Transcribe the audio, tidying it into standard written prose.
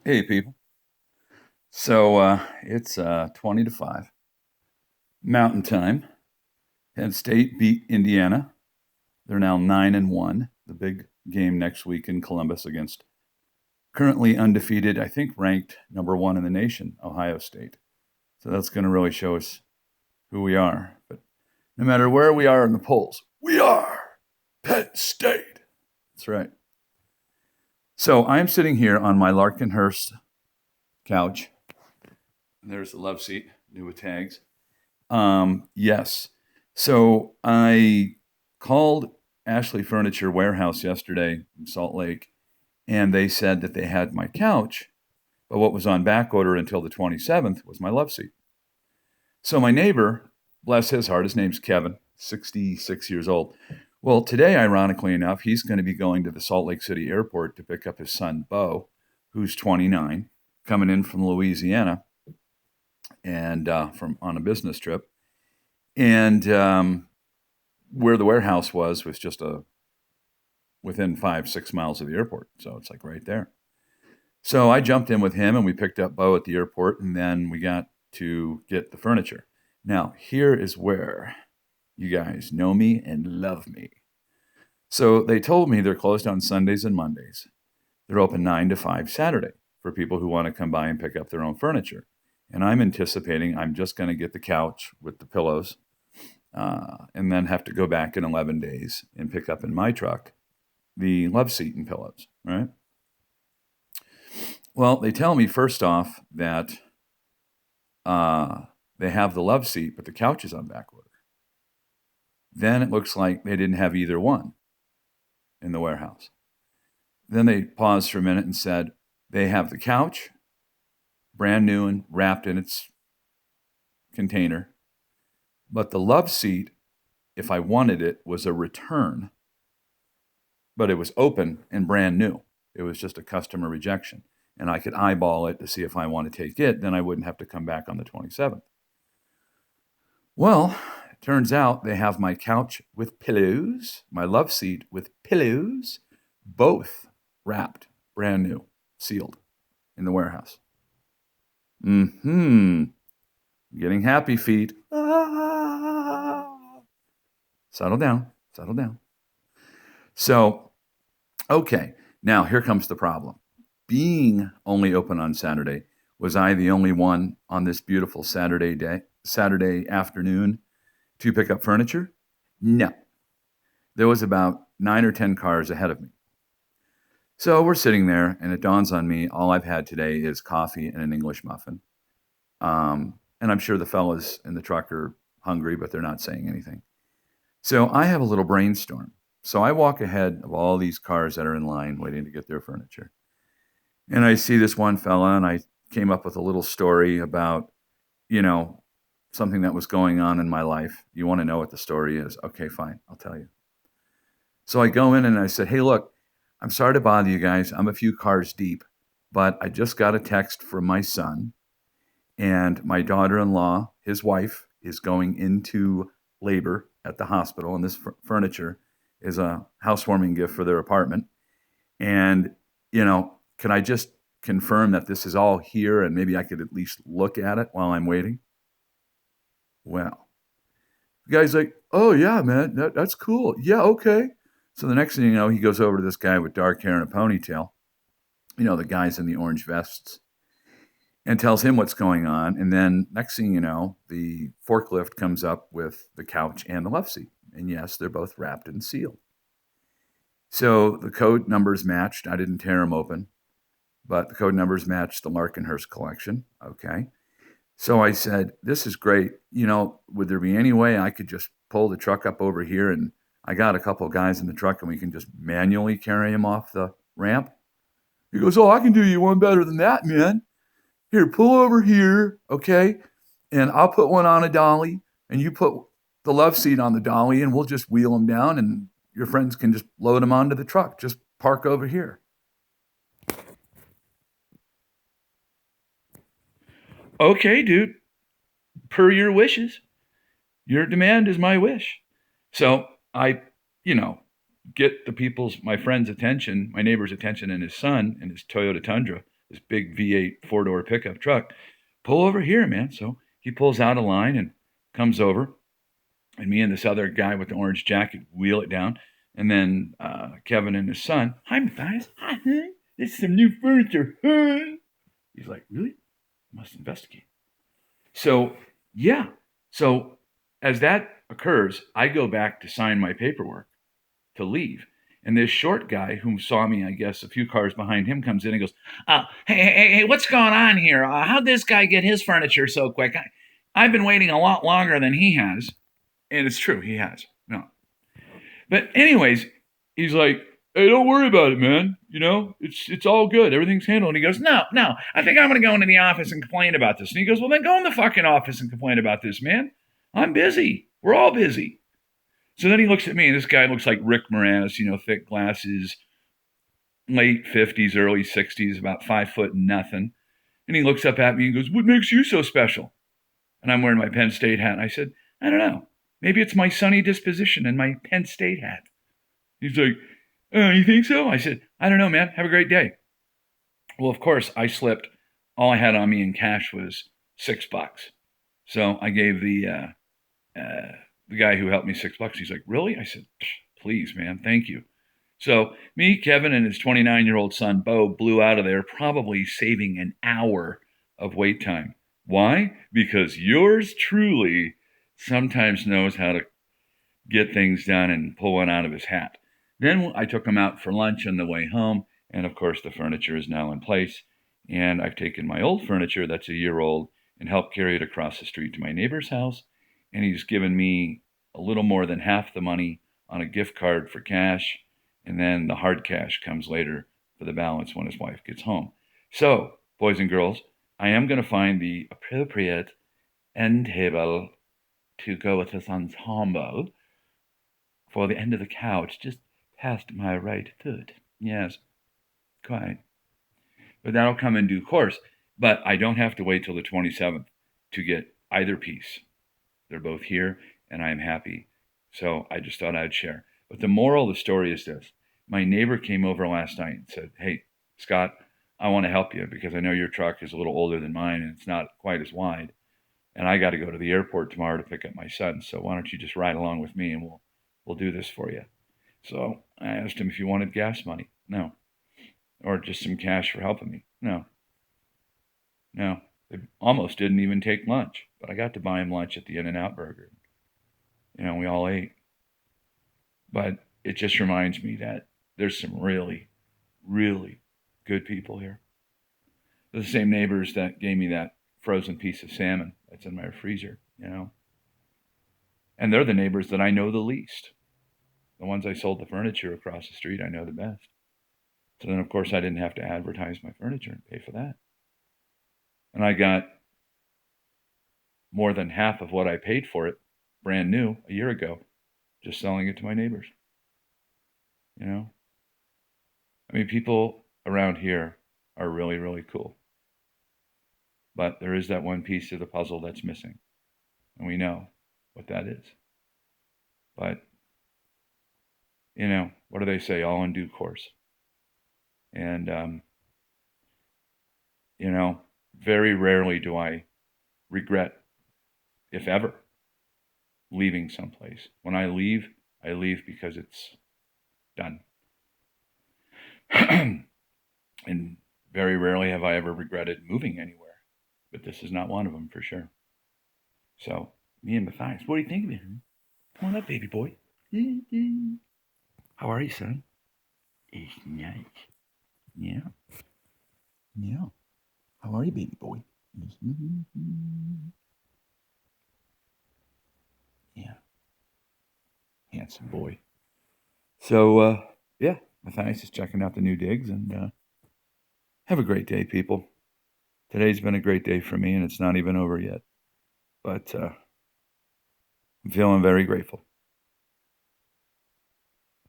Hey, people. So it's 20 to 5 Mountain Time. Penn State beat Indiana. They're now 9-1. The big game next week in Columbus against currently undefeated, I think ranked number one in the nation, Ohio State. So that's going to really show us who we are. But no matter where we are in the polls, we are Penn State. That's right. So I'm sitting here on my Larkenhurst couch. There's the love seat, new with tags. Yes. So I called Ashley Furniture Warehouse yesterday in Salt Lake, and they said that they had my couch, but what was on back order until the 27th was my love seat. So my neighbor, bless his heart, his name's Kevin, 66 years old. Well, today, ironically enough, he's going to be going to the Salt Lake City airport to pick up his son, Bo, who's 29, coming in from Louisiana and from on a business trip. And where the warehouse was just within 5-6 miles of the airport, so it's like right there. So I jumped in with him, and we picked up Bo at the airport, and then we got to get the furniture. Now here is where you guys know me and love me. So they told me they're closed on Sundays and Mondays. They're open 9 to 5 Saturday for people who want to come by and pick up their own furniture. And I'm anticipating I'm just going to get the couch with the pillows and then have to go back in 11 days and pick up in my truck the love seat and pillows, right? Well, they tell me first off that they have the love seat, but the couch is on back order. Then it looks like they didn't have either one in the warehouse. Then they paused for a minute and said they have the couch, brand new and wrapped in its container, but the love seat, if I wanted it, was a return, but it was open and brand new. It was just a customer rejection. And I could eyeball it to see if I want to take it. Then I wouldn't have to come back on the 27th. Well, it turns out they have my couch with pillows, my love seat with pillows, both wrapped, brand new, sealed in the warehouse. Getting happy feet. Settle down, settle down. So, okay, now here comes the problem. Being only open on Saturday, was I the only one on this beautiful Saturday afternoon to pick up furniture? No. There was about 9 or 10 cars ahead of me. So we're sitting there, and it dawns on me all I've had today is coffee and an English muffin. And I'm sure the fellas in the truck are hungry, but they're not saying anything. So I have a little brainstorm. So I walk ahead of all these cars that are in line waiting to get their furniture. And I see this one fella, and I came up with a little story about, something that was going on in my life. You want to know what the story is? Okay, fine. I'll tell you. So I go in and I said, hey, look, I'm sorry to bother you guys. I'm a few cars deep, but I just got a text from my son, and my daughter-in-law, his wife, is going into labor at the hospital, and this furniture is a housewarming gift for their apartment. And, can I just confirm that this is all here and maybe I could at least look at it while I'm waiting? Well, the guy's like, oh, yeah, man, that's cool. Yeah, okay. So the next thing you know, he goes over to this guy with dark hair and a ponytail, the guys in the orange vests, and tells him what's going on. And then next thing you know, the forklift comes up with the couch and the love seat. And yes, they're both wrapped and sealed. So the code numbers matched. I didn't tear them open, but the code numbers matched the Larkenhurst collection. Okay. So I said, this is great. Would there be any way I could just pull the truck up over here, and I got a couple of guys in the truck and we can just manually carry him off the ramp? He goes, oh, I can do you one better than that, man. Here, pull over here, okay? And I'll put one on a dolly, and you put the love seat on the dolly, and we'll just wheel them down, and your friends can just load them onto the truck. Just park over here. Okay, dude. Per your wishes. Your demand is my wish. So I, you know, get my friend's attention, my neighbor's attention, and his son in his Toyota Tundra, this big V8 4-door pickup truck. Pull over here, man. So he pulls out a line and comes over. And me and this other guy with the orange jacket wheel it down. And then Kevin and his son, hi, Matthias. Hi, huh? This is some new furniture. Huh? He's like, really? I must investigate. So, yeah. So as that occurs, I go back to sign my paperwork to leave. And this short guy who saw me, I guess, a few cars behind him comes in and goes, hey, what's going on here? How'd this guy get his furniture so quick? I've been waiting a lot longer than he has. And it's true, he has. No. But anyways, he's like, hey, don't worry about it, man. You know, it's all good. Everything's handled. And he goes, no, I think I'm going to go into the office and complain about this. And he goes, well, then go in the fucking office and complain about this, man. I'm busy. We're all busy. So then he looks at me, and this guy looks like Rick Moranis, you know, thick glasses, late 50s, early 60s, about 5 foot and nothing. And he looks up at me and goes, what makes you so special? And I'm wearing my Penn State hat. And I said, I don't know. Maybe it's my sunny disposition and my Penn State hat. He's like, you think so? I said, I don't know, man. Have a great day. Well, of course, I slipped. All I had on me in cash was $6. So I gave the guy who helped me $6. He's like, really? I said, please, man. Thank you. So me, Kevin, and his 29-year-old son, Bo, blew out of there, probably saving an hour of wait time. Why? Because yours truly sometimes knows how to get things done and pull one out of his hat. Then I took him out for lunch on the way home, and of course the furniture is now in place. And I've taken my old furniture that's a year old and helped carry it across the street to my neighbor's house. And he's given me a little more than half the money on a gift card for cash, and then the hard cash comes later for the balance when his wife gets home. So, boys and girls, I am going to find the appropriate end table to go with this ensemble for the end of the couch, just past my right foot. Yes, quite. But that'll come in due course. But I don't have to wait till the 27th to get either piece. They're both here, and I am happy. So I just thought I'd share. But the moral of the story is this. My neighbor came over last night and said, hey, Scott, I want to help you because I know your truck is a little older than mine and it's not quite as wide. And I got to go to the airport tomorrow to pick up my son. So why don't you just ride along with me and we'll do this for you. So I asked him if he wanted gas money. No. Or just some cash for helping me. No. They almost didn't even take lunch. But I got to buy him lunch at the In-N-Out Burger. You know, we all ate. But it just reminds me that there's some really, really good people here. They're the same neighbors that gave me that frozen piece of salmon that's in my freezer, you know. And they're the neighbors that I know the least. The ones I sold the furniture across the street, I know the best. So then, of course, I didn't have to advertise my furniture and pay for that. And I got more than half of what I paid for it, brand new, a year ago, just selling it to my neighbors. You know? I mean, people around here are really, really cool. But there is that one piece of the puzzle that's missing. And we know what that is. But, you know, what do they say? All in due course. And, you know, very rarely do I regret, if ever, leaving someplace. When I leave because it's done. And very rarely have I ever regretted moving anywhere. But this is not one of them for sure. So, me and Matthias, what do you think of it? Come on up, baby boy. How are you, son? It's nice. Yeah. Yeah. How are you, baby boy? Yeah. Handsome boy. So, yeah, Matthias is checking out the new digs, and have a great day, people. Today's been a great day for me, and it's not even over yet. But I'm feeling very grateful.